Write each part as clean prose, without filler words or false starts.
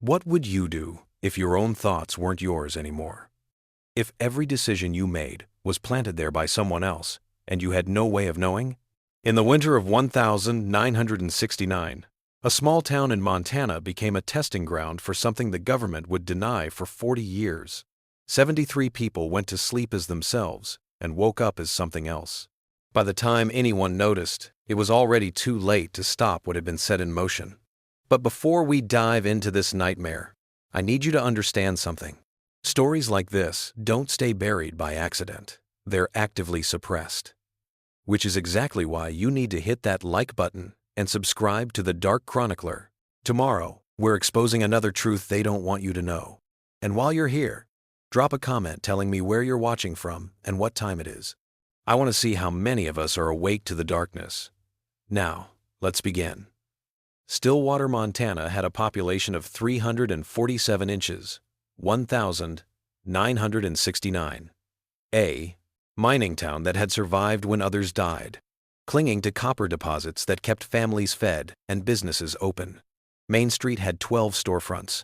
What would you do if your own thoughts weren't yours anymore? If every decision you made was planted there by someone else, and you had no way of knowing? In the winter of 1969, a small town in Montana became a testing ground for something the government would deny for 40 years. 73 people went to sleep as themselves and woke up as something else. By the time anyone noticed, it was already too late to stop what had been set in motion. But before we dive into this nightmare, I need you to understand something. Stories like this don't stay buried by accident. They're actively suppressed. Which is exactly why you need to hit that like button and subscribe to The Dark Chronicler. Tomorrow, we're exposing another truth they don't want you to know. And while you're here, drop a comment telling me where you're watching from and what time it is. I want to see how many of us are awake to the darkness. Now, let's begin. Stillwater, Montana had a population of 347 inches, 1,969. A mining town that had survived when others died, clinging to copper deposits that kept families fed and businesses open. Main Street had 12 storefronts,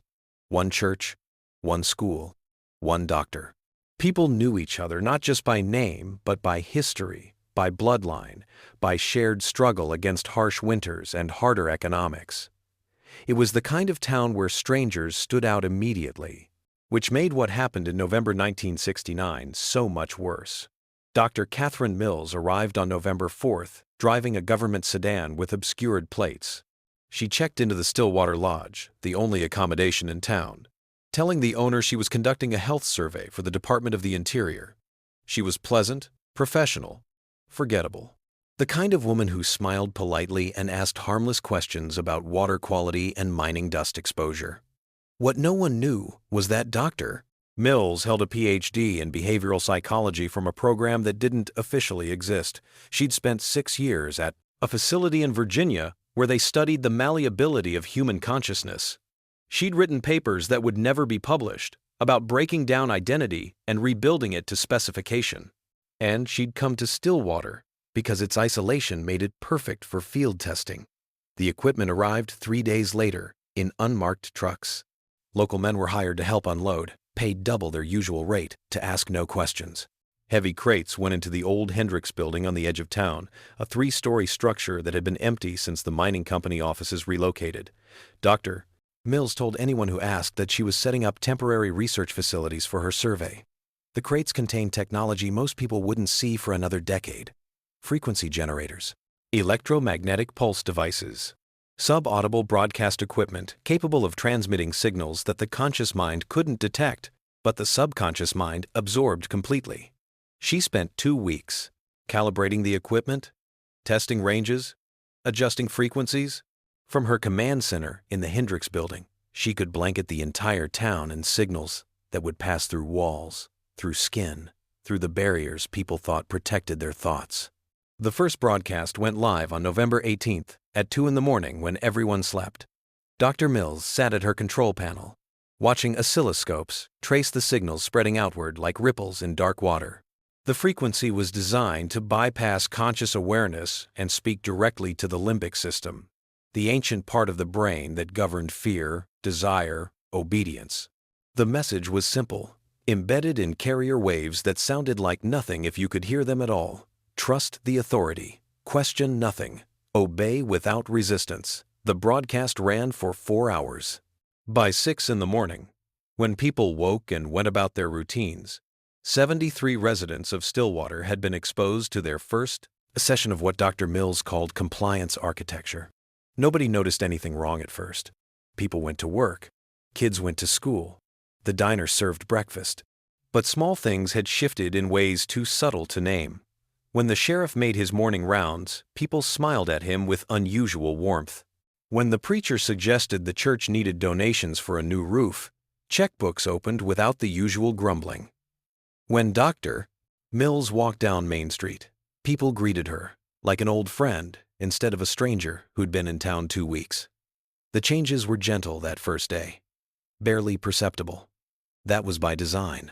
one church, one school, one doctor. People knew each other not just by name, but by history, by bloodline, by shared struggle against harsh winters and harder economics. It was the kind of town where strangers stood out immediately, which made what happened in November 1969 so much worse. Dr. Catherine Mills arrived on November 4th, driving a government sedan with obscured plates. She checked into the Stillwater Lodge, the only accommodation in town, telling the owner she was conducting a health survey for the Department of the Interior. She was pleasant, professional, forgettable. The kind of woman who smiled politely and asked harmless questions about water quality and mining dust exposure. What no one knew was that Dr. Mills held a PhD in behavioral psychology from a program that didn't officially exist. She'd spent 6 years at a facility in Virginia where they studied the malleability of human consciousness. She'd written papers that would never be published about breaking down identity and rebuilding it to specification. And she'd come to Stillwater because its isolation made it perfect for field testing. The equipment arrived 3 days later in unmarked trucks. Local men were hired to help unload, paid double their usual rate to ask no questions. Heavy crates went into the old Hendricks building on the edge of town, a 3-story structure that had been empty since the mining company offices relocated. Dr. Mills told anyone who asked that she was setting up temporary research facilities for her survey. The crates contained technology most people wouldn't see for another decade. Frequency generators, electromagnetic pulse devices, subaudible broadcast equipment capable of transmitting signals that the conscious mind couldn't detect, but the subconscious mind absorbed completely. She spent 2 weeks calibrating the equipment, testing ranges, adjusting frequencies. From her command center in the Hendricks building, she could blanket the entire town in signals that would pass through walls, through skin, through the barriers people thought protected their thoughts. The first broadcast went live on November 18th at 2 in the morning when everyone slept. Dr. Mills sat at her control panel, watching oscilloscopes trace the signals spreading outward like ripples in dark water. The frequency was designed to bypass conscious awareness and speak directly to the limbic system, the ancient part of the brain that governed fear, desire, obedience. The message was simple, embedded in carrier waves that sounded like nothing if you could hear them at all. Trust the authority, question nothing, obey without resistance. The broadcast ran for 4 hours. By 6 in the morning, when people woke and went about their routines, 73 residents of Stillwater had been exposed to their first session of what Dr. Mills called compliance architecture. Nobody noticed anything wrong at first. People went to work. Kids went to school. The diner served breakfast. But small things had shifted in ways too subtle to name. When the sheriff made his morning rounds, people smiled at him with unusual warmth. When the preacher suggested the church needed donations for a new roof, checkbooks opened without the usual grumbling. When Dr. Mills walked down Main Street, people greeted her like an old friend instead of a stranger who'd been in town 2 weeks. The changes were gentle that first day, barely perceptible. That was by design.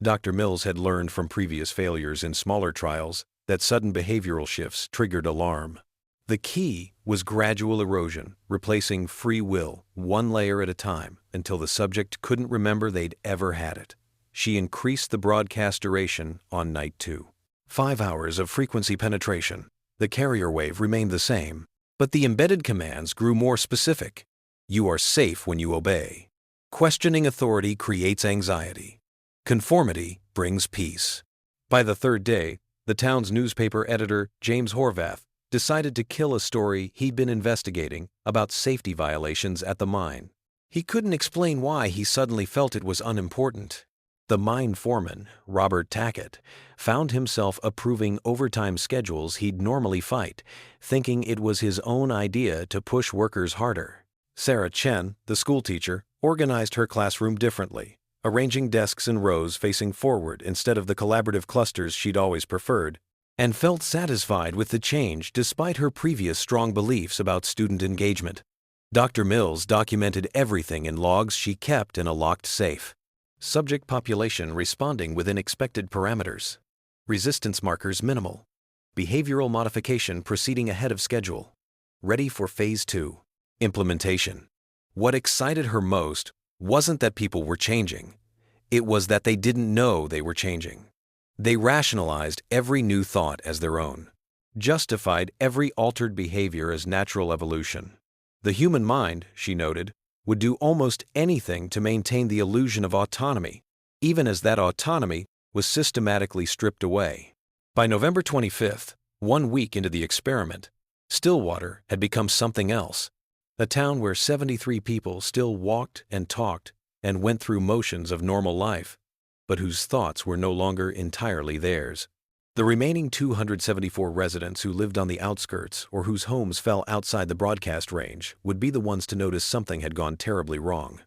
Dr. Mills had learned from previous failures in smaller trials that sudden behavioral shifts triggered alarm. The key was gradual erosion, replacing free will one layer at a time until the subject couldn't remember they'd ever had it. She increased the broadcast duration on night 2. 5 hours of frequency penetration. The carrier wave remained the same, but the embedded commands grew more specific. You are safe when you obey. Questioning authority creates anxiety. Conformity brings peace. By the 3rd day, the town's newspaper editor, James Horvath, decided to kill a story he'd been investigating about safety violations at the mine. He couldn't explain why he suddenly felt it was unimportant. The mine foreman, Robert Tackett, found himself approving overtime schedules he'd normally fight, thinking it was his own idea to push workers harder. Sarah Chen, the schoolteacher, organized her classroom differently, arranging desks in rows facing forward instead of the collaborative clusters she'd always preferred, and felt satisfied with the change despite her previous strong beliefs about student engagement. Dr. Mills documented everything in logs she kept in a locked safe. Subject population responding within expected parameters. Resistance markers minimal. Behavioral modification proceeding ahead of schedule. Ready for Phase 2. Implementation. What excited her most wasn't that people were changing. It was that they didn't know they were changing. They rationalized every new thought as their own, justified every altered behavior as natural evolution. The human mind, she noted, would do almost anything to maintain the illusion of autonomy, even as that autonomy was systematically stripped away. By November 25th, 1 week into the experiment, Stillwater had become something else, a town where 73 people still walked and talked and went through motions of normal life, but whose thoughts were no longer entirely theirs. The remaining 274 residents who lived on the outskirts or whose homes fell outside the broadcast range would be the ones to notice something had gone terribly wrong.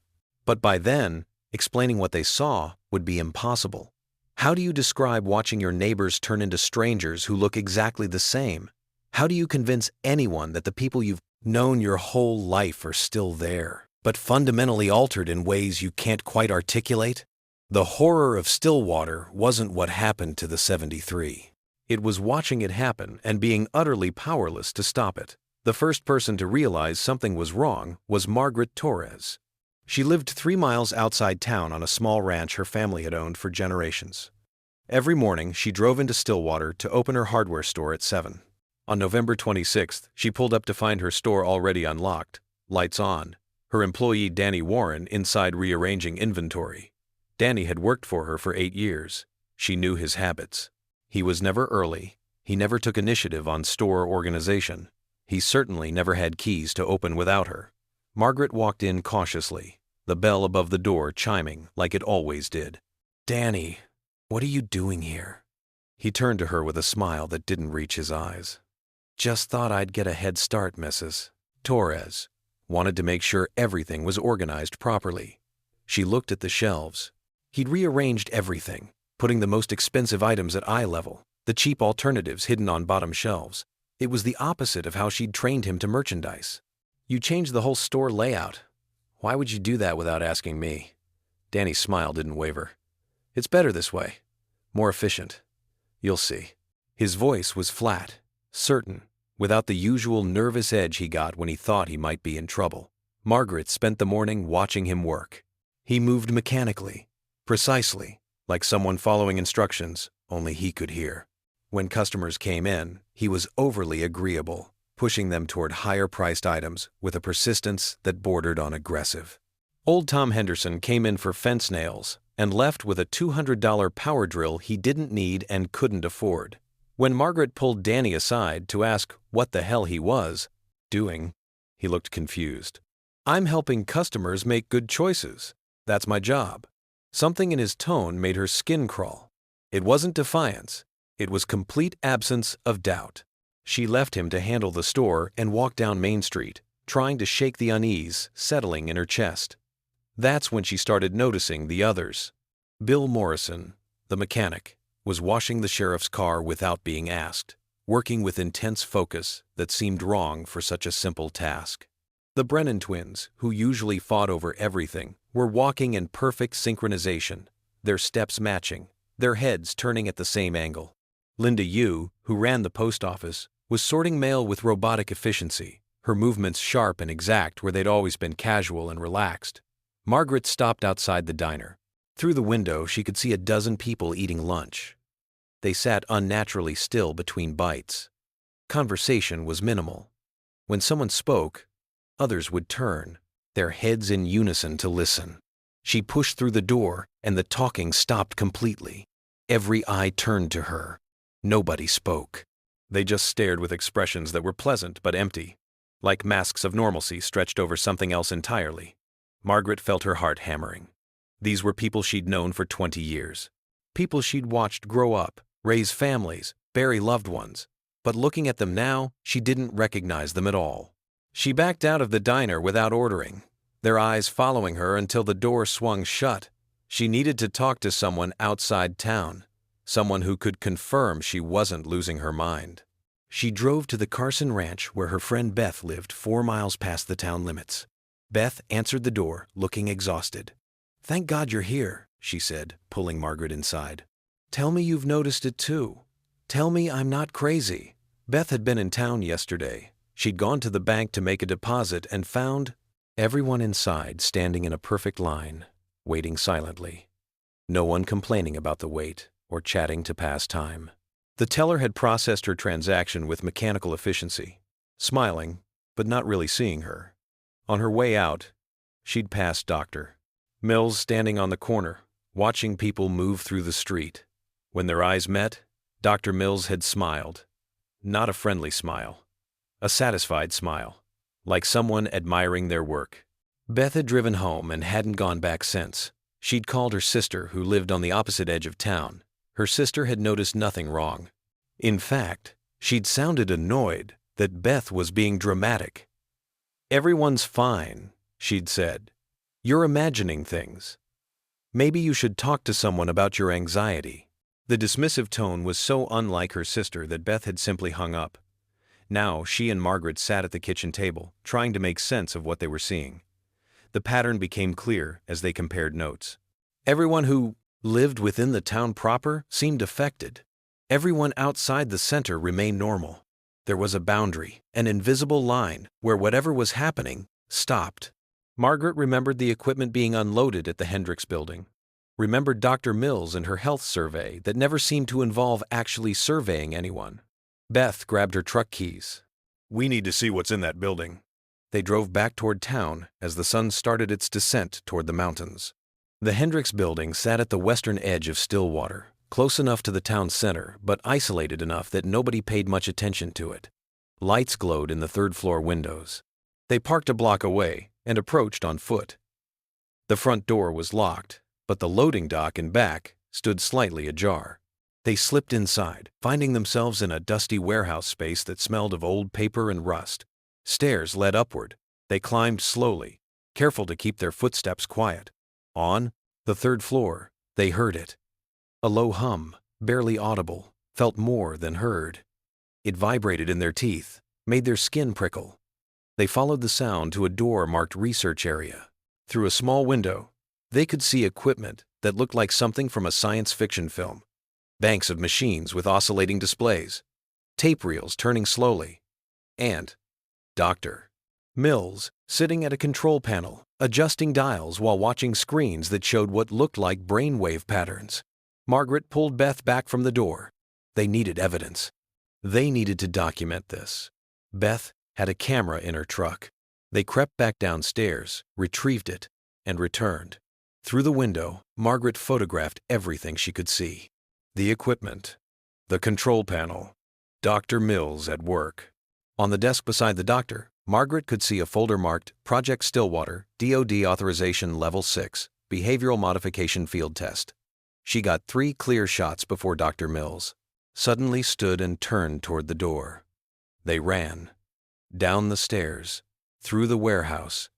But by then, explaining what they saw would be impossible. How do you describe watching your neighbors turn into strangers who look exactly the same? How do you convince anyone that the people you've known your whole life are still there, but fundamentally altered in ways you can't quite articulate? The horror of Stillwater wasn't what happened to the 73. It was watching it happen and being utterly powerless to stop it. The first person to realize something was wrong was Margaret Torres. She lived 3 miles outside town on a small ranch her family had owned for generations. Every morning, she drove into Stillwater to open her hardware store at 7. On November 26th, she pulled up to find her store already unlocked, lights on, her employee Danny Warren inside rearranging inventory. Danny had worked for her for 8 years. She knew his habits. He was never early. He never took initiative on store organization. He certainly never had keys to open without her. Margaret walked in cautiously, the bell above the door chiming like it always did. "Danny, what are you doing here?" He turned to her with a smile that didn't reach his eyes. "Just thought I'd get a head start, Mrs. Torres." Wanted to make sure everything was organized properly. She looked at the shelves. He'd rearranged everything, putting the most expensive items at eye level, the cheap alternatives hidden on bottom shelves. It was the opposite of how she'd trained him to merchandise. "You changed the whole store layout. Why would you do that without asking me?" Danny's smile didn't waver. "It's better this way. More efficient. You'll see." His voice was flat, certain, without the usual nervous edge he got when he thought he might be in trouble. Margaret spent the morning watching him work. He moved mechanically, precisely, like someone following instructions only he could hear. When customers came in, he was overly agreeable, pushing them toward higher-priced items with a persistence that bordered on aggressive. Old Tom Henderson came in for fence nails and left with a $200 power drill he didn't need and couldn't afford. When Margaret pulled Danny aside to ask what the hell he was doing, he looked confused. "I'm helping customers make good choices. That's my job." Something in his tone made her skin crawl. It wasn't defiance. It was complete absence of doubt. She left him to handle the store and walked down Main Street, trying to shake the unease settling in her chest. That's when she started noticing the others. Bill Morrison, the mechanic, was washing the sheriff's car without being asked, working with intense focus that seemed wrong for such a simple task. The Brennan twins, who usually fought over everything, were walking in perfect synchronization, their steps matching, their heads turning at the same angle. Linda Yu, who ran the post office, was sorting mail with robotic efficiency, her movements sharp and exact where they'd always been casual and relaxed. Margaret stopped outside the diner. Through the window, she could see a dozen people eating lunch. They sat unnaturally still between bites. Conversation was minimal. When someone spoke, others would turn, their heads in unison to listen. She pushed through the door, and the talking stopped completely. Every eye turned to her. Nobody spoke. They just stared with expressions that were pleasant but empty, like masks of normalcy stretched over something else entirely. Margaret felt her heart hammering. These were people she'd known for 20 years. People she'd watched grow up, raise families, bury loved ones. But looking at them now, she didn't recognize them at all. She backed out of the diner without ordering, their eyes following her until the door swung shut. She needed to talk to someone outside town, someone who could confirm she wasn't losing her mind. She drove to the Carson Ranch where her friend Beth lived 4 miles past the town limits. Beth answered the door, looking exhausted. "Thank God you're here," she said, pulling Margaret inside. "Tell me you've noticed it too. Tell me I'm not crazy." Beth had been in town yesterday. She'd gone to the bank to make a deposit and found everyone inside standing in a perfect line, waiting silently. No one complaining about the wait or chatting to pass time. The teller had processed her transaction with mechanical efficiency, smiling, but not really seeing her. On her way out, she'd passed Dr. Mills standing on the corner, watching people move through the street. When their eyes met, Dr. Mills had smiled. Not a friendly smile. A satisfied smile, like someone admiring their work. Beth had driven home and hadn't gone back since. She'd called her sister, who lived on the opposite edge of town. Her sister had noticed nothing wrong. In fact, she'd sounded annoyed that Beth was being dramatic. "Everyone's fine," she'd said. "You're imagining things. Maybe you should talk to someone about your anxiety." The dismissive tone was so unlike her sister that Beth had simply hung up. Now she and Margaret sat at the kitchen table, trying to make sense of what they were seeing. The pattern became clear as they compared notes. Everyone who lived within the town proper seemed affected. Everyone outside the center remained normal. There was a boundary, an invisible line, where whatever was happening stopped. Margaret remembered the equipment being unloaded at the Hendricks building. Remembered Dr. Mills and her health survey that never seemed to involve actually surveying anyone. Beth grabbed her truck keys. "We need to see what's in that building." They drove back toward town as the sun started its descent toward the mountains. The Hendricks building sat at the western edge of Stillwater, close enough to the town center, but isolated enough that nobody paid much attention to it. Lights glowed in the third-floor windows. They parked a block away and approached on foot. The front door was locked, but the loading dock and back stood slightly ajar. They slipped inside, finding themselves in a dusty warehouse space that smelled of old paper and rust. Stairs led upward. They climbed slowly, careful to keep their footsteps quiet. On the third floor, they heard it. A low hum, barely audible, felt more than heard. It vibrated in their teeth, made their skin prickle. They followed the sound to a door marked Research Area. Through a small window, they could see equipment that looked like something from a science fiction film. Banks of machines with oscillating displays, tape reels turning slowly, and Dr. Mills sitting at a control panel, adjusting dials while watching screens that showed what looked like brainwave patterns. Margaret pulled Beth back from the door. They needed evidence. They needed to document this. Beth had a camera in her truck. They crept back downstairs, retrieved it, and returned. Through the window, Margaret photographed everything she could see. The equipment, the control panel, Dr. Mills at work. On the desk beside the doctor, Margaret could see a folder marked Project Stillwater, DoD Authorization Level 6, Behavioral Modification Field Test. She got 3 clear shots before Dr. Mills suddenly stood and turned toward the door. They ran. Down the stairs, through the warehouse,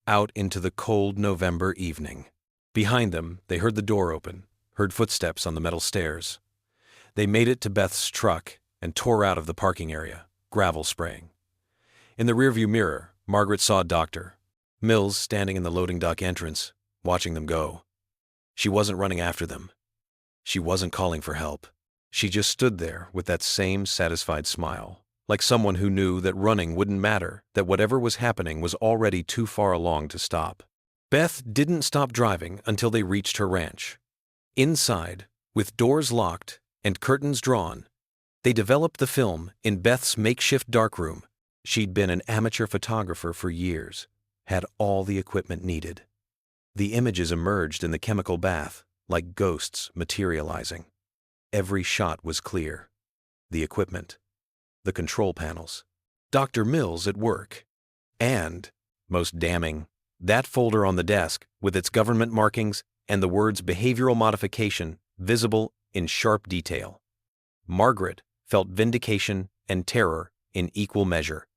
out into the cold November evening. Behind them, they heard the door open, heard footsteps on the metal stairs. They made it to Beth's truck and tore out of the parking area, gravel spraying. In the rearview mirror, Margaret saw Dr. Mills standing in the loading dock entrance, watching them go. She wasn't running after them. She wasn't calling for help. She just stood there with that same satisfied smile, like someone who knew that running wouldn't matter, that whatever was happening was already too far along to stop. Beth didn't stop driving until they reached her ranch. Inside, with doors locked and curtains drawn, they developed the film in Beth's makeshift darkroom. She'd been an amateur photographer for years, had all the equipment needed. The images emerged in the chemical bath, like ghosts materializing. Every shot was clear. The equipment, the control panels, Dr. Mills at work, and, most damning, that folder on the desk with its government markings and the words behavioral modification visible in sharp detail. Margaret felt vindication and terror in equal measure.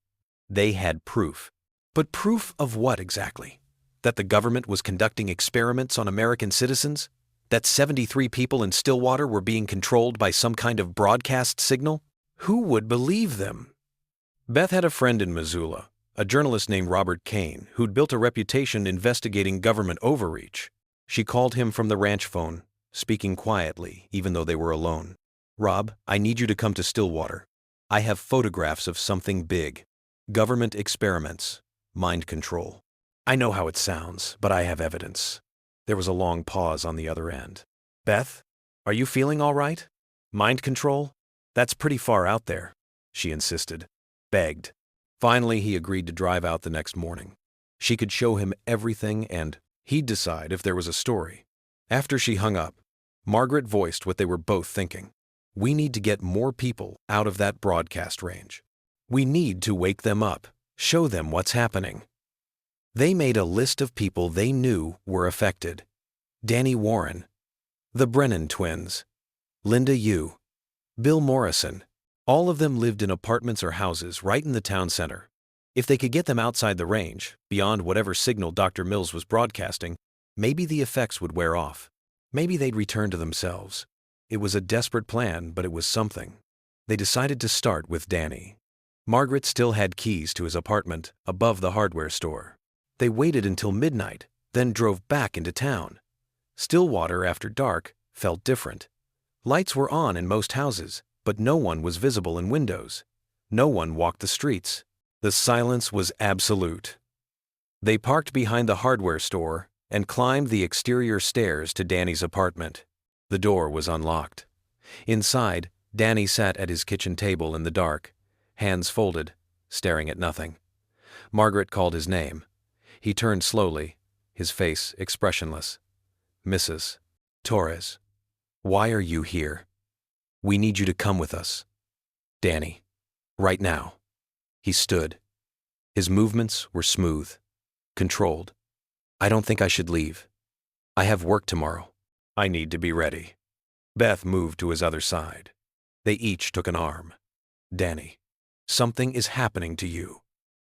They had proof. But proof of what exactly? That the government was conducting experiments on American citizens? That 73 people in Stillwater were being controlled by some kind of broadcast signal? Who would believe them? Beth had a friend in Missoula, a journalist named Robert Kane, who'd built a reputation investigating government overreach. She called him from the ranch phone, speaking quietly, even though they were alone. "Rob, I need you to come to Stillwater. I have photographs of something big. Government experiments. Mind control. I know how it sounds, but I have evidence." There was a long pause on the other end. "Beth, are you feeling all right? Mind control? That's pretty far out there," she insisted, begged. Finally, he agreed to drive out the next morning. She could show him everything and he'd decide if there was a story. After she hung up, Margaret voiced what they were both thinking. "We need to get more people out of that broadcast range. We need to wake them up, show them what's happening." They made a list of people they knew were affected. Danny Warren, the Brennan twins, Linda Yu, Bill Morrison. All of them lived in apartments or houses right in the town center. If they could get them outside the range, beyond whatever signal Dr. Mills was broadcasting, maybe the effects would wear off. Maybe they'd return to themselves. It was a desperate plan, but it was something. They decided to start with Danny. Margaret still had keys to his apartment above the hardware store. They waited until midnight, then drove back into town. Stillwater, after dark, felt different. Lights were on in most houses, but no one was visible in windows. No one walked the streets. The silence was absolute. They parked behind the hardware store and climbed the exterior stairs to Danny's apartment. The door was unlocked. Inside, Danny sat at his kitchen table in the dark, hands folded, staring at nothing. Margaret called his name. He turned slowly, his face expressionless. "Mrs. Torres, why are you here? We need you to come with us. Danny, right now." He stood. His movements were smooth, controlled. "I don't think I should leave. I have work tomorrow. I need to be ready." Beth moved to his other side. They each took an arm. "Danny, something is happening to you.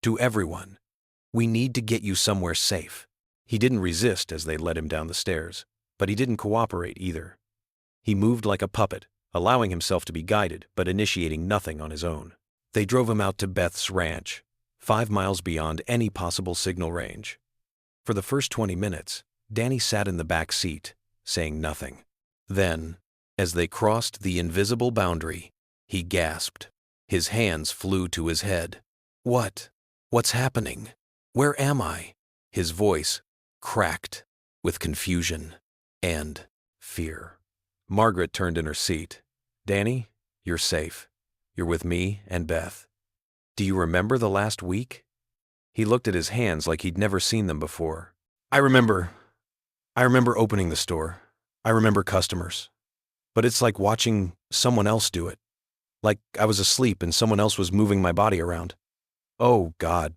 To everyone. We need to get you somewhere safe." He didn't resist as they led him down the stairs, but he didn't cooperate either. He moved like a puppet, allowing himself to be guided but initiating nothing on his own. They drove him out to Beth's ranch, 5 miles beyond any possible signal range. For the first 20 minutes, Danny sat in the back seat, saying nothing. Then, as they crossed the invisible boundary, he gasped. His hands flew to his head. What's happening? Where am I?" His voice cracked with confusion and fear. Margaret turned in her seat. "Danny, you're safe. You're with me and Beth. Do you remember the last week?" He looked at his hands like he'd never seen them before. I remember opening the store. I remember customers. But it's like watching someone else do it. Like I was asleep and someone else was moving my body around. Oh, God.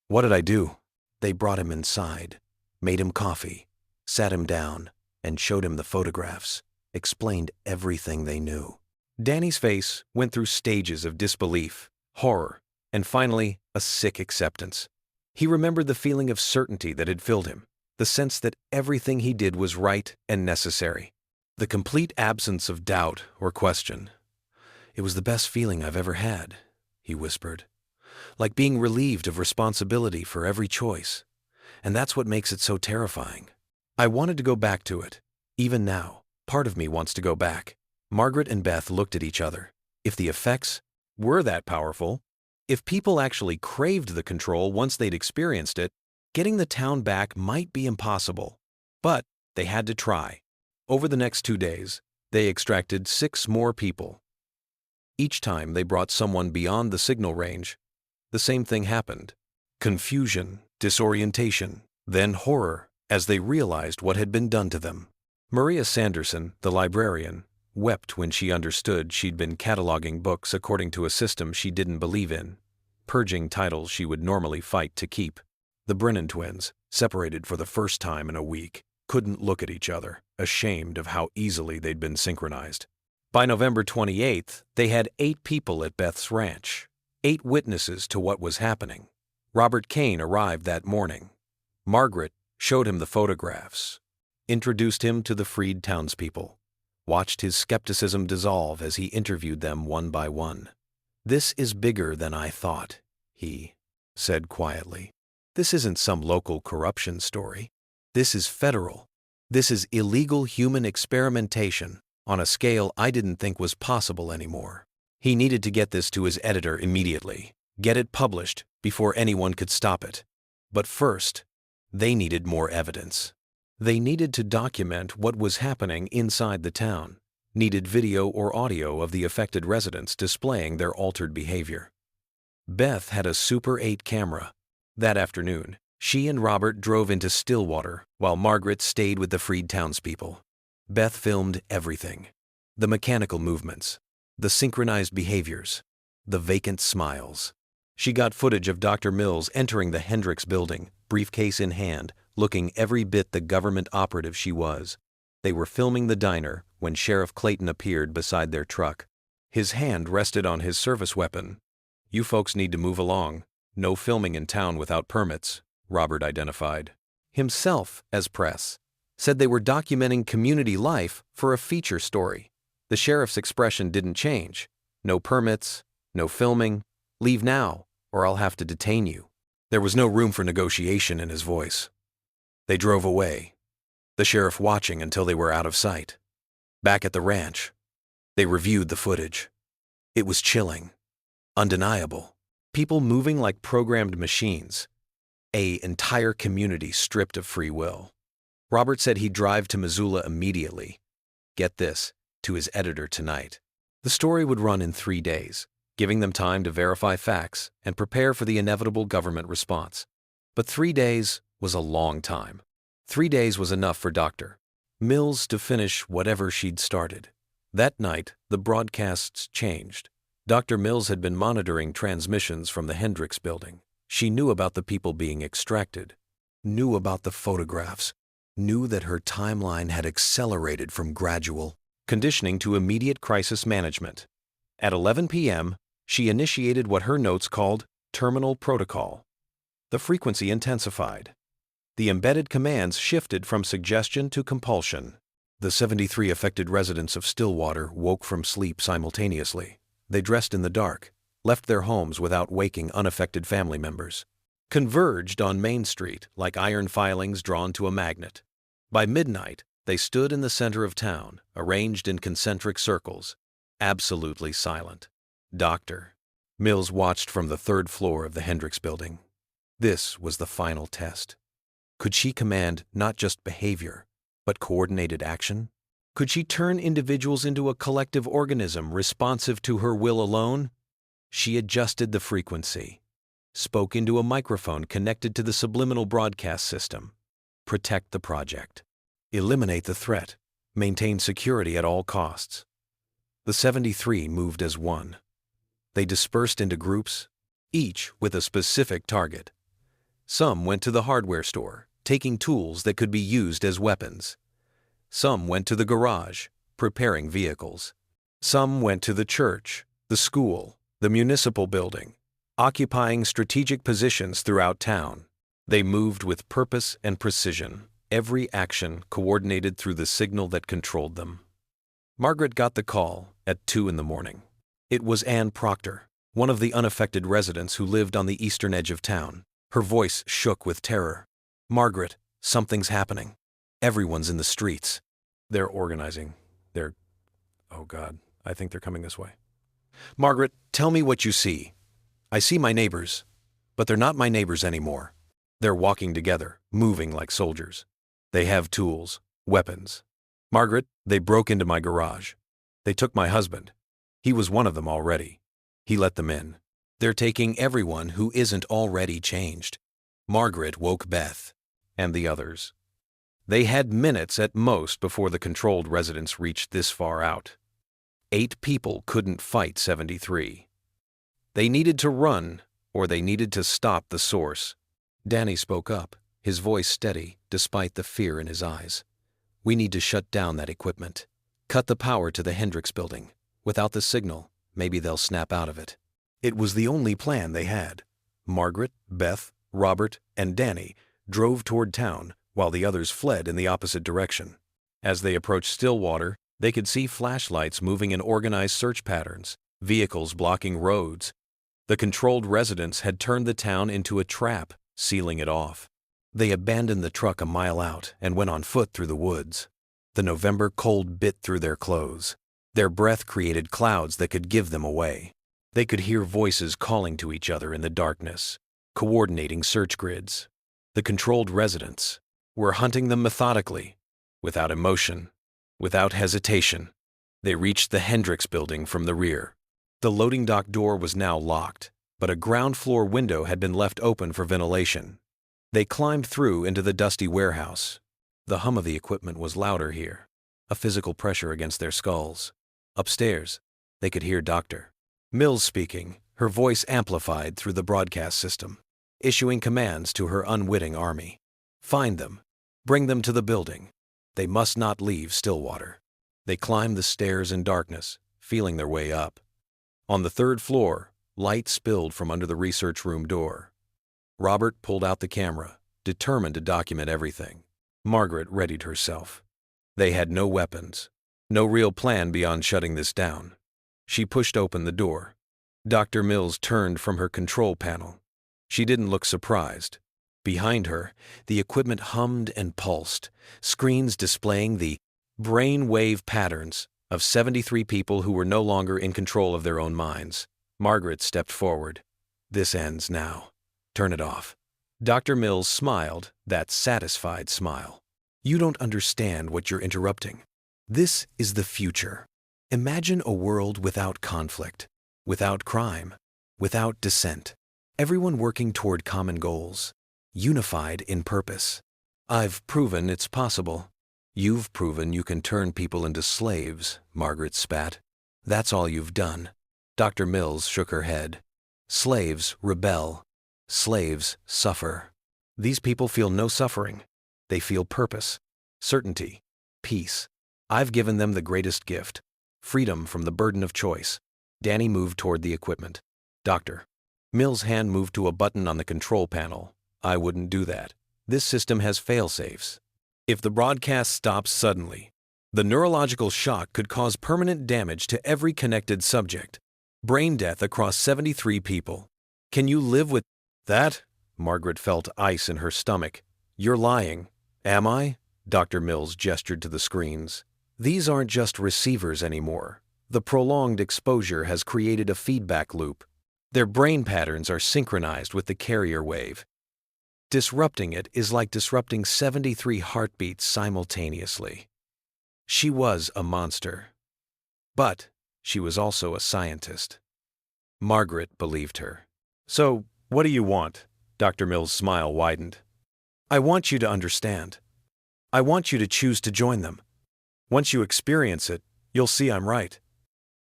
What did I do?" They brought him inside, made him coffee, sat him down, and showed him the photographs, explained everything they knew. Danny's face went through stages of disbelief, horror, and finally, a sick acceptance. He remembered the feeling of certainty that had filled him, the sense that everything he did was right and necessary. The complete absence of doubt or question. "It was the best feeling I've ever had," he whispered. "Like being relieved of responsibility for every choice. And that's what makes it so terrifying. I wanted to go back to it. Even now, part of me wants to go back." Margaret and Beth looked at each other. If the effects were that powerful, If people actually craved the control once they'd experienced it, getting the town back might be impossible. But they had to try. Over the next 2 days, they extracted 6 more people. Each time they brought someone beyond the signal range, the same thing happened. Confusion, disorientation, then horror as they realized what had been done to them. Maria Sanderson, the librarian, wept when she understood she'd been cataloging books according to a system she didn't believe in, purging titles she would normally fight to keep. The Brennan twins, separated for the first time in a week, couldn't look at each other, ashamed of how easily they'd been synchronized. By November 28th, they had 8 people at Beth's ranch, 8 witnesses to what was happening. Robert Kane arrived that morning. Margaret showed him the photographs, introduced him to the freed townspeople, watched his skepticism dissolve as he interviewed them one by one. "This is bigger than I thought," he said quietly. "This isn't some local corruption story. This is federal. This is illegal human experimentation on a scale I didn't think was possible anymore." He needed to get this to his editor immediately, get it published before anyone could stop it. But first, they needed more evidence. They needed to document what was happening inside the town, needed video or audio of the affected residents displaying their altered behavior. Beth had a Super 8 camera. That afternoon, she and Robert drove into Stillwater while Margaret stayed with the freed townspeople. Beth filmed everything: the mechanical movements, the synchronized behaviors, the vacant smiles. She got footage of Dr. Mills entering the Hendricks building, briefcase in hand, looking every bit the government operative she was. They were filming the diner when Sheriff Clayton appeared beside their truck. His hand rested on his service weapon. "You folks need to move along. No filming in town without permits," Robert identified himself as press. Said they were documenting community life for a feature story. The sheriff's expression didn't change. "No permits, no filming. Leave now, or I'll have to detain you." There was no room for negotiation in his voice. They drove away, the sheriff watching until they were out of sight. Back at the ranch, they reviewed the footage. It was chilling, undeniable. People moving like programmed machines. An entire community stripped of free will. Robert said he'd drive to Missoula immediately. Get this, to his editor tonight. The story would run in 3 days, giving them time to verify facts and prepare for the inevitable government response. But 3 days was a long time. 3 days was enough for Dr. Mills to finish whatever she'd started. That night, the broadcasts changed. Dr. Mills had been monitoring transmissions from the Hendricks building. She knew about the people being extracted, knew about the photographs, knew that her timeline had accelerated from gradual conditioning to immediate crisis management. At 11 p.m., she initiated what her notes called terminal protocol. The frequency intensified. The embedded commands shifted from suggestion to compulsion. The 73 affected residents of Stillwater woke from sleep simultaneously. They dressed in the dark, left their homes without waking unaffected family members, converged on Main Street like iron filings drawn to a magnet. By midnight, they stood in the center of town, arranged in concentric circles, absolutely silent. Dr. Mills watched from the 3rd floor of the Hendricks building. This was the final test. Could she command not just behavior, but coordinated action? Could she turn individuals into a collective organism responsive to her will alone? She adjusted the frequency, spoke into a microphone connected to the subliminal broadcast system. Protect the project. Eliminate the threat. Maintain security at all costs. The 73 moved as one. They dispersed into groups, each with a specific target. Some went to the hardware store, taking tools that could be used as weapons. Some went to the garage, preparing vehicles. Some went to the church, the school, the municipal building, occupying strategic positions throughout town. They moved with purpose and precision, every action coordinated through the signal that controlled them. Margaret got the call at 2 in the morning. It was Ann Proctor, one of the unaffected residents who lived on the eastern edge of town. Her voice shook with terror. "Margaret, something's happening. Everyone's in the streets. They're organizing. Oh God, I think they're coming this way. Margaret, tell me what you see." I see my neighbors, but they're not my neighbors anymore. They're walking together, moving like soldiers. They have tools, weapons. Margaret, they broke into my garage. They took my husband. He was one of them already. He let them in. They're taking everyone who isn't already changed. Margaret woke Beth and the others. They had minutes at most before the controlled residents reached this far out. 8 people couldn't fight 73. They needed to run, or they needed to stop the source. Danny spoke up, his voice steady despite the fear in his eyes. We need to shut down that equipment. Cut the power to the Hendricks building. Without the signal, maybe they'll snap out of it. It was the only plan they had. Margaret, Beth, Robert, and Danny drove toward town while the others fled in the opposite direction. As they approached Stillwater, they could see flashlights moving in organized search patterns, vehicles blocking roads. The controlled residents had turned the town into a trap, sealing it off. They abandoned the truck a mile out and went on foot through the woods. The November cold bit through their clothes. Their breath created clouds that could give them away. They could hear voices calling to each other in the darkness, coordinating search grids. The controlled residents were hunting them methodically, without emotion, without hesitation. They reached the Hendricks building from the rear. The loading dock door was now locked, but a ground floor window had been left open for ventilation. They climbed through into the dusty warehouse. The hum of the equipment was louder here, a physical pressure against their skulls. Upstairs, they could hear Dr. Mills speaking, her voice amplified through the broadcast system, issuing commands to her unwitting army. Find them. Bring them to the building. They must not leave Stillwater. They climbed the stairs in darkness, feeling their way up. On the 3rd floor, light spilled from under the research room door. Robert pulled out the camera, determined to document everything. Margaret readied herself. They had no weapons, no real plan beyond shutting this down. She pushed open the door. Dr. Mills turned from her control panel. She didn't look surprised. Behind her, the equipment hummed and pulsed, screens displaying the brain wave patterns of 73 people who were no longer in control of their own minds. Margaret stepped forward. This ends now. Turn it off. Dr. Mills smiled, that satisfied smile. You don't understand what you're interrupting. This is the future. Imagine a world without conflict, without crime, without dissent. Everyone working toward common goals, unified in purpose. I've proven it's possible. You've proven you can turn people into slaves, Margaret spat. That's all you've done. Dr. Mills shook her head. Slaves rebel. Slaves suffer. These people feel no suffering. They feel purpose, certainty, peace. I've given them the greatest gift, freedom from the burden of choice. Danny moved toward the equipment. Dr. Mills' hand moved to a button on the control panel. I wouldn't do that. This system has fail-safes. If the broadcast stops suddenly, the neurological shock could cause permanent damage to every connected subject. Brain death across 73 people. Can you live with that? Margaret felt ice in her stomach. You're lying. Am I? Dr. Mills gestured to the screens. These aren't just receivers anymore. The prolonged exposure has created a feedback loop. Their brain patterns are synchronized with the carrier wave. Disrupting it is like disrupting 73 heartbeats simultaneously. She was a monster. But she was also a scientist. Margaret believed her. So, what do you want? Dr. Mills' smile widened. I want you to understand. I want you to choose to join them. Once you experience it, you'll see I'm right.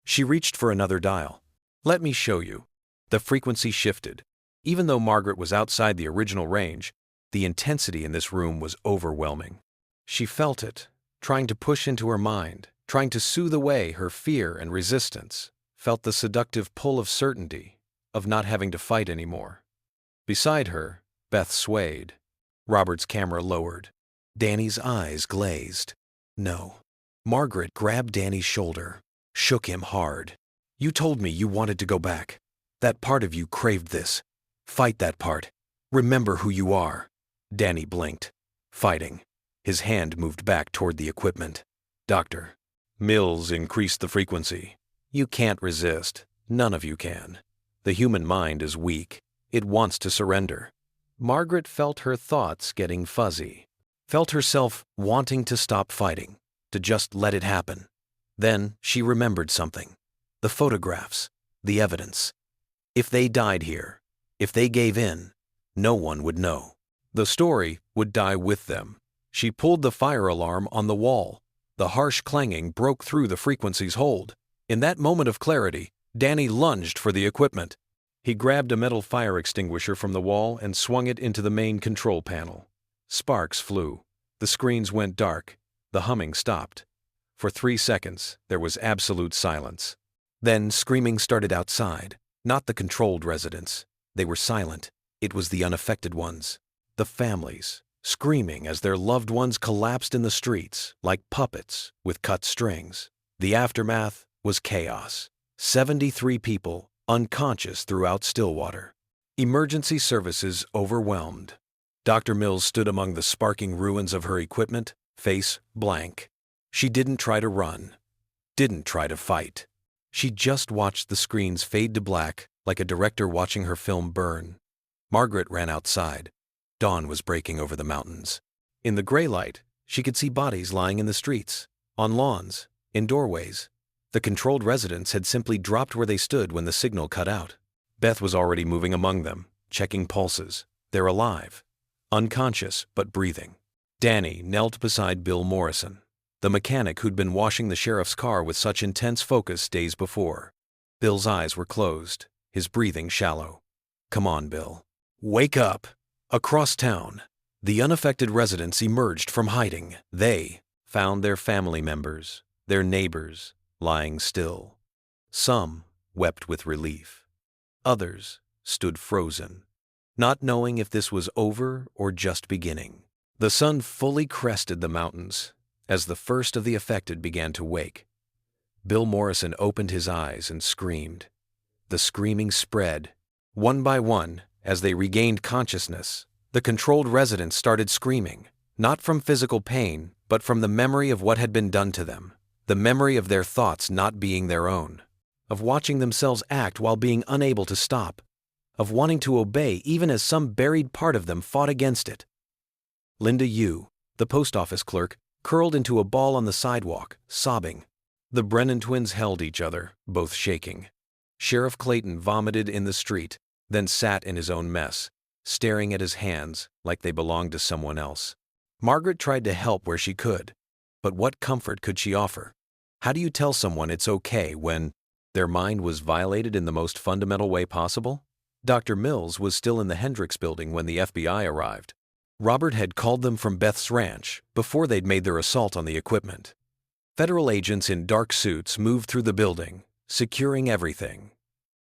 She reached for another dial. Let me show you. The frequency shifted. Even though Margaret was outside the original range, the intensity in this room was overwhelming. She felt it, trying to push into her mind, trying to soothe away her fear and resistance, felt the seductive pull of certainty, of not having to fight anymore. Beside her, Beth swayed. Robert's camera lowered. Danny's eyes glazed. No. Margaret grabbed Danny's shoulder, shook him hard. You told me you wanted to go back. That part of you craved this. Fight that part. Remember who you are. Danny blinked, fighting. His hand moved back toward the equipment. Dr. Mills increased the frequency. You can't resist. None of you can. The human mind is weak. It wants to surrender. Margaret felt her thoughts getting fuzzy, felt herself wanting to stop fighting, to just let it happen. Then she remembered something. The photographs, the evidence. If they died here, if they gave in, no one would know. The story would die with them. She pulled the fire alarm on the wall. The harsh clanging broke through the frequency's hold. In that moment of clarity, Danny lunged for the equipment. He grabbed a metal fire extinguisher from the wall and swung it into the main control panel. Sparks flew. The screens went dark. The humming stopped. For 3 seconds, there was absolute silence. Then screaming started outside. Not the controlled residents. They were silent. It was the unaffected ones. The families, screaming as their loved ones collapsed in the streets like puppets with cut strings. The aftermath was chaos. 73 people unconscious throughout Stillwater. Emergency services overwhelmed. Dr. Mills stood among the sparking ruins of her equipment, face blank. She didn't try to run, didn't try to fight. She just watched the screens fade to black like a director watching her film burn. Margaret ran outside. Dawn was breaking over the mountains. In the gray light, she could see bodies lying in the streets, on lawns, in doorways. The controlled residents had simply dropped where they stood when the signal cut out. Beth was already moving among them, checking pulses. They're alive, unconscious but breathing. Danny knelt beside Bill Morrison, the mechanic who'd been washing the sheriff's car with such intense focus days before. Bill's eyes were closed, his breathing shallow. Come on, Bill. Wake up! Across town, the unaffected residents emerged from hiding. They found their family members, their neighbors, lying still. Some wept with relief. Others stood frozen, not knowing if this was over or just beginning. The sun fully crested the mountains as the first of the affected began to wake. Bill Morrison opened his eyes and screamed. The screaming spread. One by one, as they regained consciousness, the controlled residents started screaming, not from physical pain, but from the memory of what had been done to them. The memory of their thoughts not being their own, of watching themselves act while being unable to stop, of wanting to obey even as some buried part of them fought against it. Linda Yu, the post office clerk, curled into a ball on the sidewalk, sobbing. The Brennan twins held each other, both shaking. Sheriff Clayton vomited in the street, then sat in his own mess, staring at his hands like they belonged to someone else. Margaret tried to help where she could, but what comfort could she offer? How do you tell someone it's okay when their mind was violated in the most fundamental way possible? Dr. Mills was still in the Hendricks building when the FBI arrived. Robert had called them from Beth's ranch before they'd made their assault on the equipment. Federal agents in dark suits moved through the building, securing everything.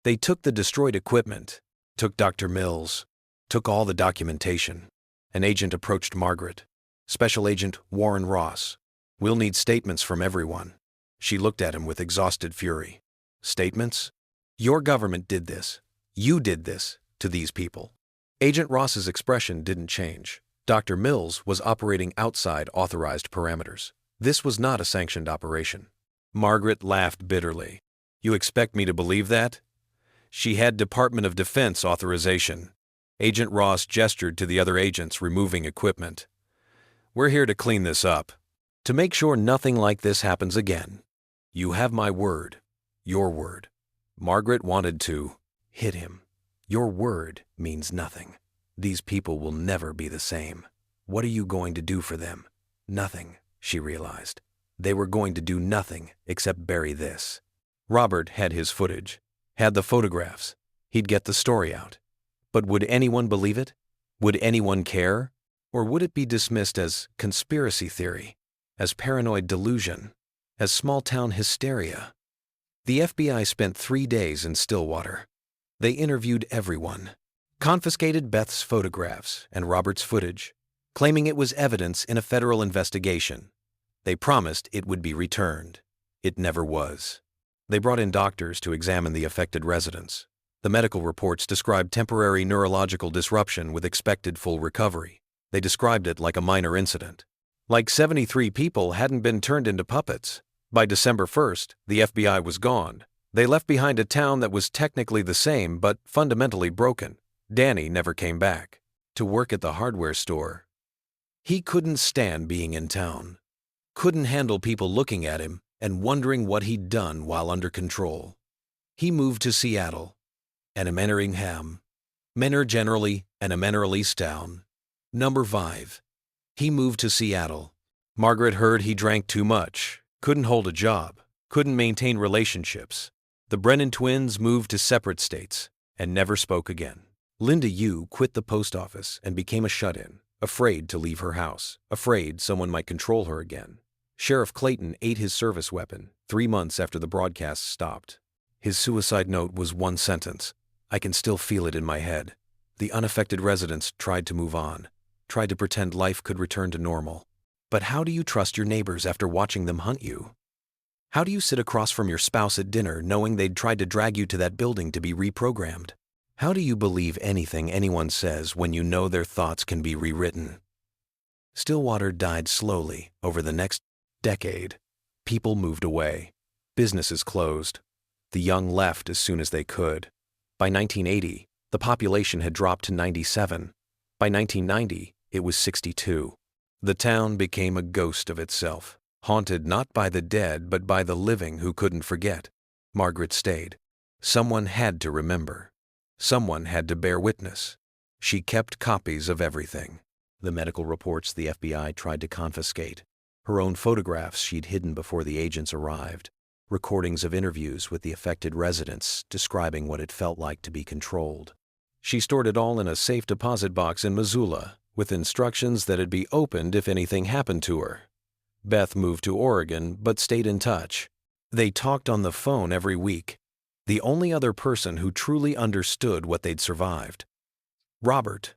They took the destroyed equipment, took Dr. Mills, took all the documentation. An agent approached Margaret. Special Agent Warren Ross. We'll need statements from everyone. She looked at him with exhausted fury. Statements? Your government did this. You did this to these people. Agent Ross's expression didn't change. Dr. Mills was operating outside authorized parameters. This was not a sanctioned operation. Margaret laughed bitterly. You expect me to believe that? She had Department of Defense authorization. Agent Ross gestured to the other agents removing equipment. We're here to clean this up, to make sure nothing like this happens again. You have my word, your word. Margaret wanted to hit him. Your word means nothing. These people will never be the same. What are you going to do for them? Nothing, she realized. They were going to do nothing except bury this. Robert had his footage, had the photographs. He'd get the story out. But would anyone believe it? Would anyone care? Or would it be dismissed as conspiracy theory, as paranoid delusion, as small-town hysteria? The FBI spent 3 days in Stillwater. They interviewed everyone, confiscated Beth's photographs and Robert's footage, claiming it was evidence in a federal investigation. They promised it would be returned. It never was. They brought in doctors to examine the affected residents. The medical reports described temporary neurological disruption with expected full recovery. They described it like a minor incident. Like 73 people hadn't been turned into puppets. By December 1st, the FBI was gone. They left behind a town that was technically the same but fundamentally broken. Danny never came back to work at the hardware store. He couldn't stand being in town, couldn't handle people looking at him and wondering what he'd done while under control. He moved to Seattle, and Ameneringham, Menor generally, and Amenorlease town. Number 5. He moved to Seattle. Margaret heard he drank too much, couldn't hold a job, couldn't maintain relationships. The Brennan twins moved to separate states and never spoke again. Linda Yu quit the post office and became a shut-in, afraid to leave her house, afraid someone might control her again. Sheriff Clayton ate his service weapon 3 months after the broadcast stopped. His suicide note was one sentence. I can still feel it in my head. The unaffected residents tried to move on, tried to pretend life could return to normal. But how do you trust your neighbors after watching them hunt you? How do you sit across from your spouse at dinner knowing they'd tried to drag you to that building to be reprogrammed? How do you believe anything anyone says when you know their thoughts can be rewritten? Stillwater died slowly over the next decade. People moved away. Businesses closed. The young left as soon as they could. By 1980, the population had dropped to 97. By 1990, it was 62. The town became a ghost of itself, haunted not by the dead but by the living who couldn't forget. Margaret stayed. Someone had to remember. Someone had to bear witness. She kept copies of everything. The medical reports the FBI tried to confiscate. Her own photographs she'd hidden before the agents arrived. Recordings of interviews with the affected residents describing what it felt like to be controlled. She stored it all in a safe deposit box in Missoula, with instructions that it'd be opened if anything happened to her. Beth moved to Oregon, but stayed in touch. They talked on the phone every week. The only other person who truly understood what they'd survived. Robert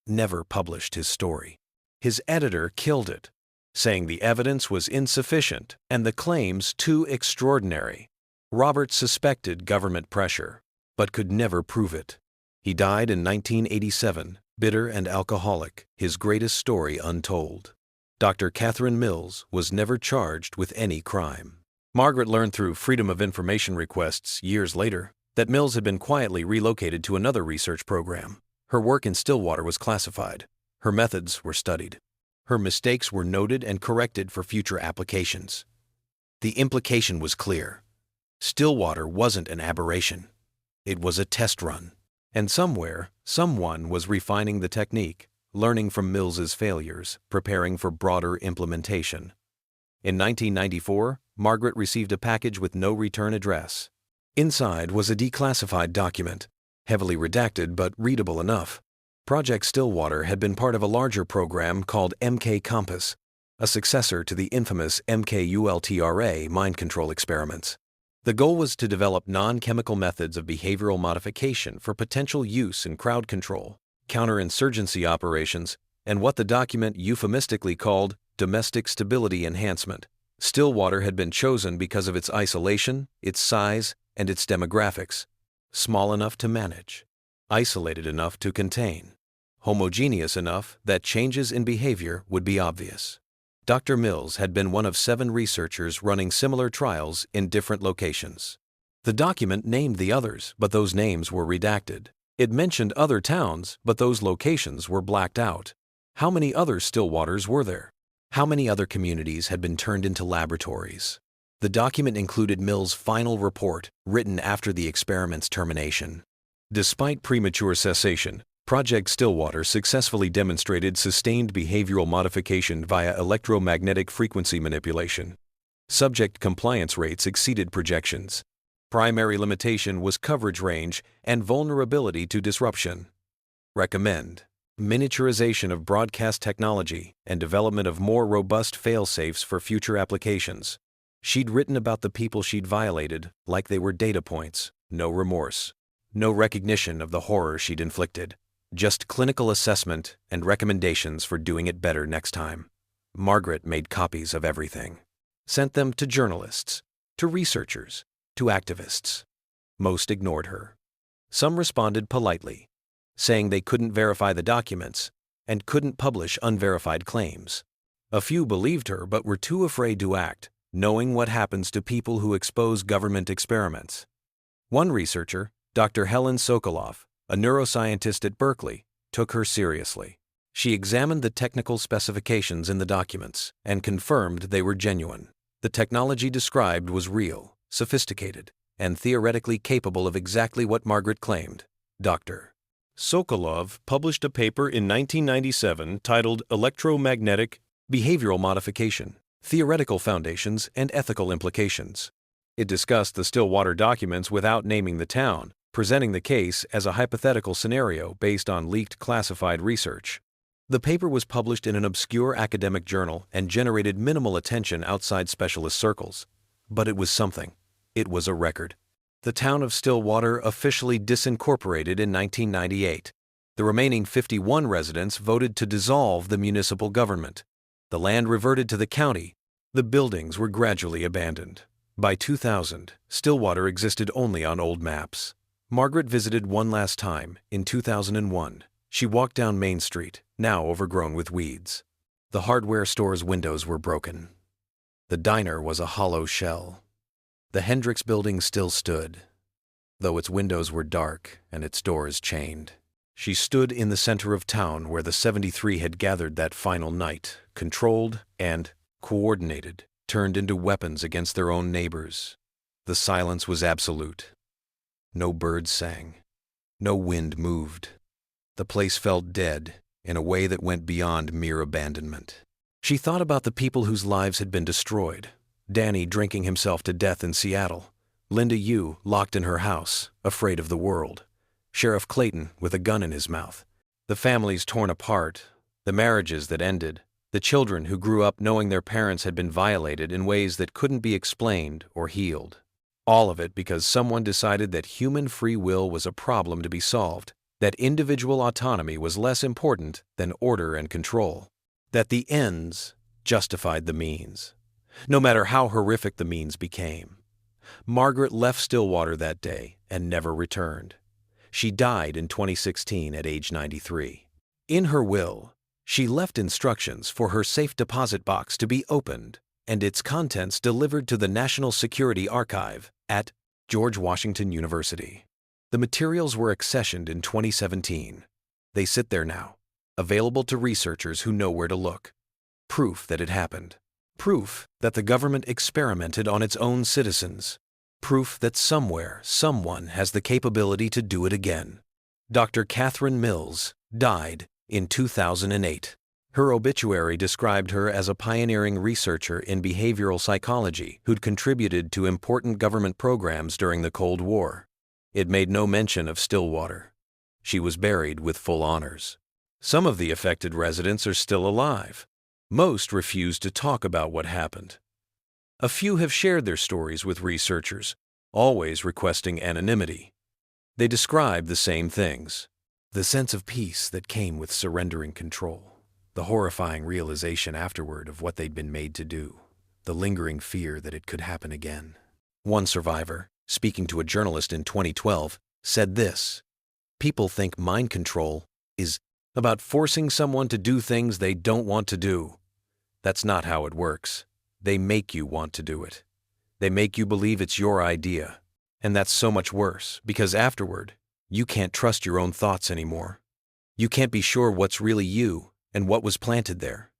never published his story. His editor killed it, saying the evidence was insufficient and the claims too extraordinary. Robert suspected government pressure, but could never prove it. He died in 1987, bitter and alcoholic, his greatest story untold. Dr. Catherine Mills was never charged with any crime. Margaret learned through Freedom of Information requests years later that Mills had been quietly relocated to another research program. Her work in Stillwater was classified. Her methods were studied. Her mistakes were noted and corrected for future applications. The implication was clear. Stillwater wasn't an aberration. It was a test run. And somewhere, someone was refining the technique, learning from Mills's failures, preparing for broader implementation. In 1994, Margaret received a package with no return address. Inside was a declassified document, heavily redacted but readable enough. Project Stillwater had been part of a larger program called MK Compass, a successor to the infamous MKUltra mind control experiments. The goal was to develop non-chemical methods of behavioral modification for potential use in crowd control, counterinsurgency operations, and what the document euphemistically called domestic stability enhancement. Stillwater had been chosen because of its isolation, its size, and its demographics. Small enough to manage, isolated enough to contain, homogeneous enough that changes in behavior would be obvious. Dr. Mills had been one of 7 researchers running similar trials in different locations. The document named the others, but those names were redacted. It mentioned other towns, but those locations were blacked out. How many other Stillwaters were there? How many other communities had been turned into laboratories? The document included Mills' final report, written after the experiment's termination. Despite premature cessation, Project Stillwater successfully demonstrated sustained behavioral modification via electromagnetic frequency manipulation. Subject compliance rates exceeded projections. Primary limitation was coverage range and vulnerability to disruption. Recommend miniaturization of broadcast technology and development of more robust fail-safes for future applications. She'd written about the people she'd violated like they were data points. No remorse. No recognition of the horror she'd inflicted. Just clinical assessment and recommendations for doing it better next time. Margaret made copies of everything. Sent them to journalists, to researchers, to activists. Most ignored her. Some responded politely, saying they couldn't verify the documents and couldn't publish unverified claims. A few believed her but were too afraid to act, knowing what happens to people who expose government experiments. One researcher, Dr. Helen Sokolov, a neuroscientist at Berkeley, took her seriously. She examined the technical specifications in the documents and confirmed they were genuine. The technology described was real, sophisticated, and theoretically capable of exactly what Margaret claimed. Dr. Sokolov published a paper in 1997 titled Electromagnetic Behavioral Modification, Theoretical Foundations and Ethical Implications. It discussed the Stillwater documents without naming the town, presenting the case as a hypothetical scenario based on leaked classified research. The paper was published in an obscure academic journal and generated minimal attention outside specialist circles. But it was something. It was a record. The town of Stillwater officially disincorporated in 1998. The remaining 51 residents voted to dissolve the municipal government. The land reverted to the county. The buildings were gradually abandoned. By 2000, Stillwater existed only on old maps. Margaret visited one last time, in 2001. She walked down Main Street, now overgrown with weeds. The hardware store's windows were broken. The diner was a hollow shell. The Hendricks building still stood, though its windows were dark and its doors chained. She stood in the center of town where the 73 had gathered that final night, controlled and coordinated, turned into weapons against their own neighbors. The silence was absolute. No birds sang. No wind moved. The place felt dead in a way that went beyond mere abandonment. She thought about the people whose lives had been destroyed. Danny drinking himself to death in Seattle. Linda Yu locked in her house, afraid of the world. Sheriff Clayton with a gun in his mouth. The families torn apart. The marriages that ended. The children who grew up knowing their parents had been violated in ways that couldn't be explained or healed. All of it because someone decided that human free will was a problem to be solved, that individual autonomy was less important than order and control, that the ends justified the means, no matter how horrific the means became. Margaret left Stillwater that day and never returned. She died in 2016 at age 93. In her will, she left instructions for her safe deposit box to be opened and its contents delivered to the National Security Archive at George Washington University. The materials were accessioned in 2017. They sit there now, available to researchers who know where to look. Proof that it happened. Proof that the government experimented on its own citizens. Proof that somewhere, someone has the capability to do it again. Dr. Catherine Mills died in 2008. Her obituary described her as a pioneering researcher in behavioral psychology who'd contributed to important government programs during the Cold War. It made no mention of Stillwater. She was buried with full honors. Some of the affected residents are still alive. Most refuse to talk about what happened. A few have shared their stories with researchers, always requesting anonymity. They describe the same things. The sense of peace that came with surrendering control. The horrifying realization afterward of what they'd been made to do. The lingering fear that it could happen again. One survivor, speaking to a journalist in 2012, said this: "People think mind control is about forcing someone to do things they don't want to do. That's not how it works. They make you want to do it. They make you believe it's your idea. And that's so much worse, because afterward, you can't trust your own thoughts anymore. You can't be sure what's really you and what was planted there.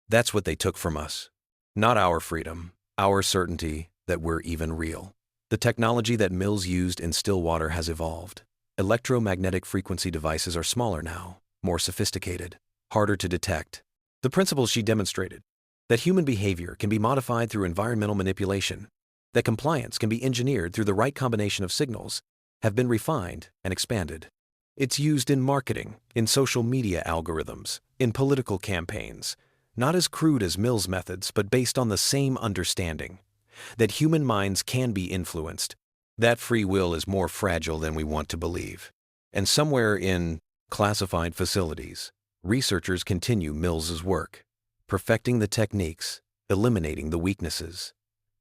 That's what they took from us. Not our freedom, our certainty that we're even real." The technology that Mills used in Stillwater has evolved. Electromagnetic frequency devices are smaller now, more sophisticated, harder to detect. The principles she demonstrated, that human behavior can be modified through environmental manipulation, that compliance can be engineered through the right combination of signals, have been refined and expanded. It's used in marketing, in social media algorithms, in political campaigns, not as crude as Mills' methods, but based on the same understanding, that human minds can be influenced, that free will is more fragile than we want to believe. And somewhere in classified facilities, researchers continue Mills's work, perfecting the techniques, eliminating the weaknesses,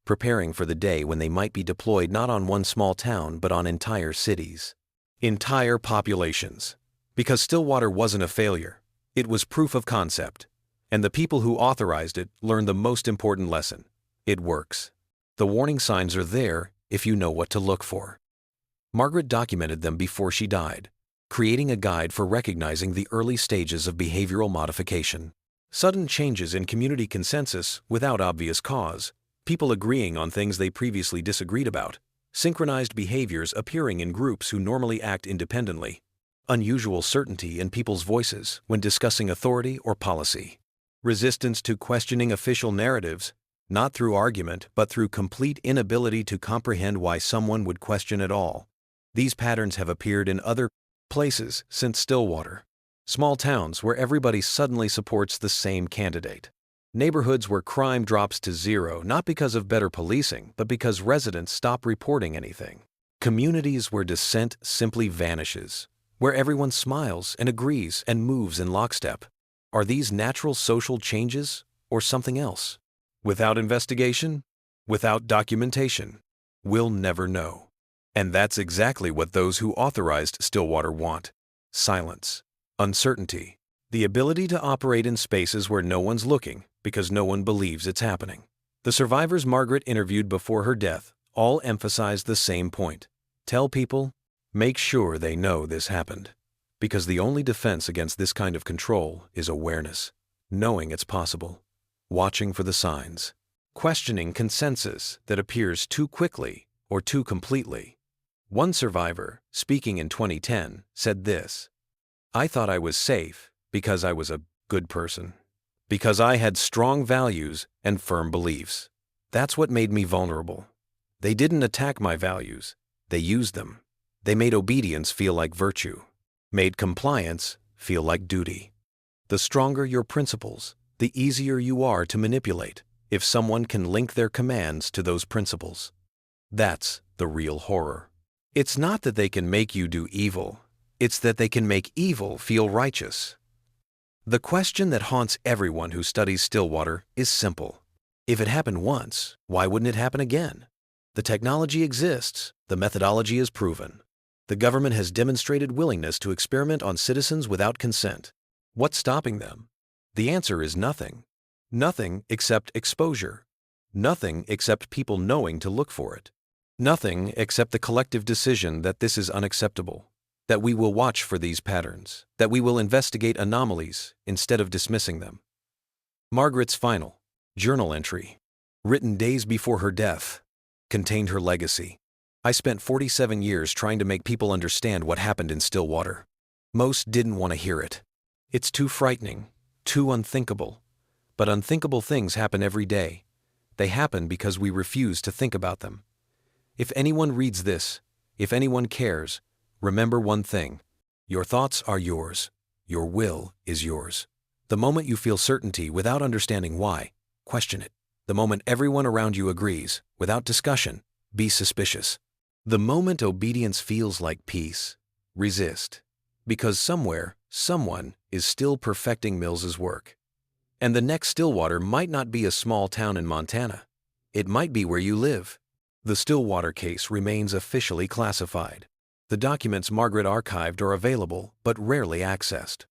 preparing for the day when they might be deployed not on one small town but on entire cities. Entire populations. Because Stillwater wasn't a failure. It was proof of concept. And the people who authorized it learned the most important lesson. It works. The warning signs are there if you know what to look for. Margaret documented them before she died, creating a guide for recognizing the early stages of behavioral modification. Sudden changes in community consensus without obvious cause, people agreeing on things they previously disagreed about, synchronized behaviors appearing in groups who normally act independently, unusual certainty in people's voices when discussing authority or policy, resistance to questioning official narratives, not through argument but through complete inability to comprehend why someone would question at all. These patterns have appeared in other places since Stillwater. Small towns where everybody suddenly supports the same candidate. Neighborhoods where crime drops to zero not because of better policing but because residents stop reporting anything. Communities where dissent simply vanishes, where everyone smiles and agrees and moves in lockstep. Are these natural social changes or something else? Without investigation, without documentation, we'll never know. And that's exactly what those who authorized Stillwater want. Silence, uncertainty, the ability to operate in spaces where no one's looking because no one believes it's happening. The survivors Margaret interviewed before her death all emphasized the same point. Tell people, make sure they know this happened. Because the only defense against this kind of control is awareness, knowing it's possible, watching for the signs, questioning consensus that appears too quickly or too completely. One survivor, speaking in 2010, said this: "I thought I was safe because I was a good person, because I had strong values and firm beliefs. That's what made me vulnerable. They didn't attack my values, they used them. They made obedience feel like virtue, made compliance feel like duty. The stronger your principles, the easier you are to manipulate if someone can link their commands to those principles. That's the real horror. It's not that they can make you do evil, it's that they can make evil feel righteous." The question that haunts everyone who studies Stillwater is simple. If it happened once, why wouldn't it happen again? The technology exists, the methodology is proven. The government has demonstrated willingness to experiment on citizens without consent. What's stopping them? The answer is nothing. Nothing except exposure. Nothing except people knowing to look for it. Nothing except the collective decision that this is unacceptable, that we will watch for these patterns, that we will investigate anomalies instead of dismissing them. Margaret's final journal entry, written days before her death, contained her legacy. "I spent 47 years trying to make people understand what happened in Stillwater. Most didn't want to hear it. It's too frightening, too unthinkable. But unthinkable things happen every day. They happen because we refuse to think about them. If anyone reads this, if anyone cares, remember one thing. Your thoughts are yours. Your will is yours. The moment you feel certainty without understanding why, question it. The moment everyone around you agrees, without discussion, be suspicious. The moment obedience feels like peace, resist. Because somewhere, someone is still perfecting Mills's work. And the next Stillwater might not be a small town in Montana. It might be where you live." The Stillwater case remains officially classified. The documents Margaret archived are available but rarely accessed.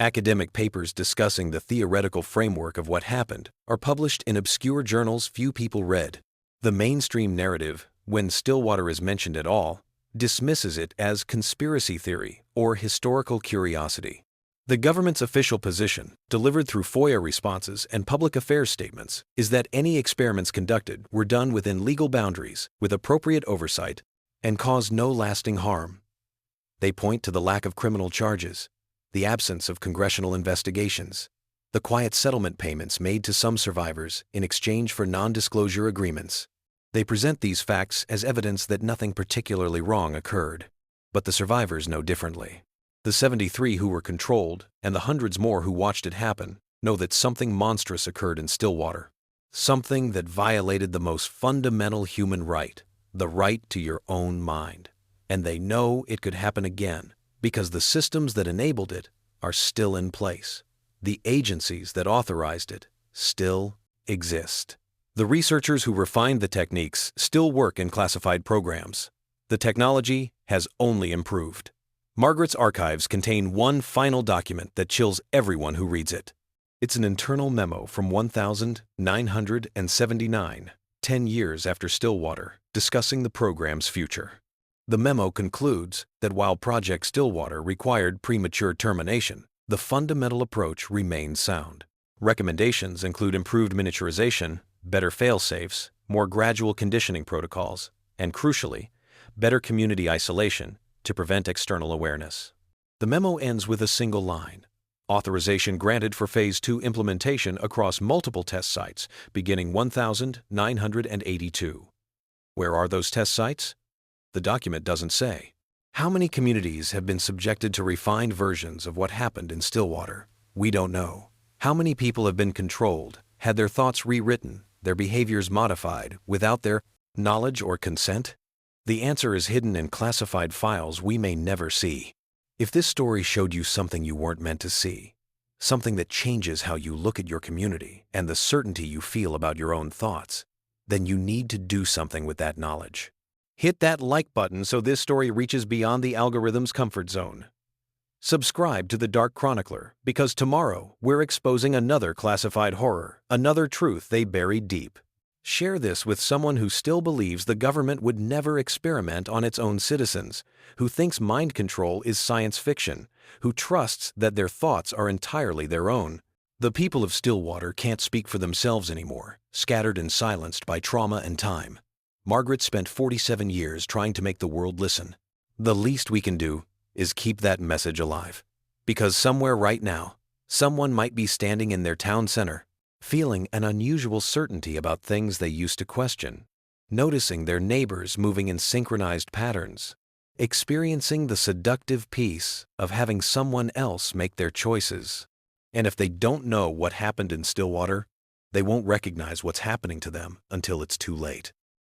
Academic papers discussing the theoretical framework of what happened are published in obscure journals few people read. The mainstream narrative, when Stillwater is mentioned at all, dismisses it as conspiracy theory or historical curiosity. The government's official position, delivered through FOIA responses and public affairs statements, is that any experiments conducted were done within legal boundaries, with appropriate oversight, and caused no lasting harm. They point to the lack of criminal charges, the absence of congressional investigations, the quiet settlement payments made to some survivors in exchange for non-disclosure agreements. They present these facts as evidence that nothing particularly wrong occurred. But the survivors know differently. The 73 who were controlled, and the hundreds more who watched it happen, know that something monstrous occurred in Stillwater. Something that violated the most fundamental human right, the right to your own mind. And they know it could happen again, because the systems that enabled it are still in place. The agencies that authorized it still exist. The researchers who refined the techniques still work in classified programs. The technology has only improved. Margaret's archives contain one final document that chills everyone who reads it. It's an internal memo from 1979, 10 years after Stillwater, discussing the program's future. The memo concludes that while Project Stillwater required premature termination, the fundamental approach remains sound. Recommendations include improved miniaturization, better fail-safes, more gradual conditioning protocols, and crucially, better community isolation to prevent external awareness. The memo ends with a single line: authorization granted for Phase 2 implementation across multiple test sites beginning 1982. Where are those test sites? The document doesn't say. How many communities have been subjected to refined versions of what happened in Stillwater? We don't know. How many people have been controlled, had their thoughts rewritten, their behaviors modified, without their knowledge or consent? The answer is hidden in classified files we may never see. If this story showed you something you weren't meant to see, something that changes how you look at your community and the certainty you feel about your own thoughts, then you need to do something with that knowledge. Hit that like button so this story reaches beyond the algorithm's comfort zone. Subscribe to The Dark Chronicler, because tomorrow we're exposing another classified horror, another truth they buried deep. Share this with someone who still believes the government would never experiment on its own citizens, who thinks mind control is science fiction, who trusts that their thoughts are entirely their own. The people of Stillwater can't speak for themselves anymore, scattered and silenced by trauma and time. Margaret spent 47 years trying to make the world listen. The least we can do is keep that message alive. Because somewhere right now, someone might be standing in their town center, feeling an unusual certainty about things they used to question, noticing their neighbors moving in synchronized patterns, experiencing the seductive peace of having someone else make their choices. And if they don't know what happened in Stillwater, they won't recognize what's happening to them until it's too late.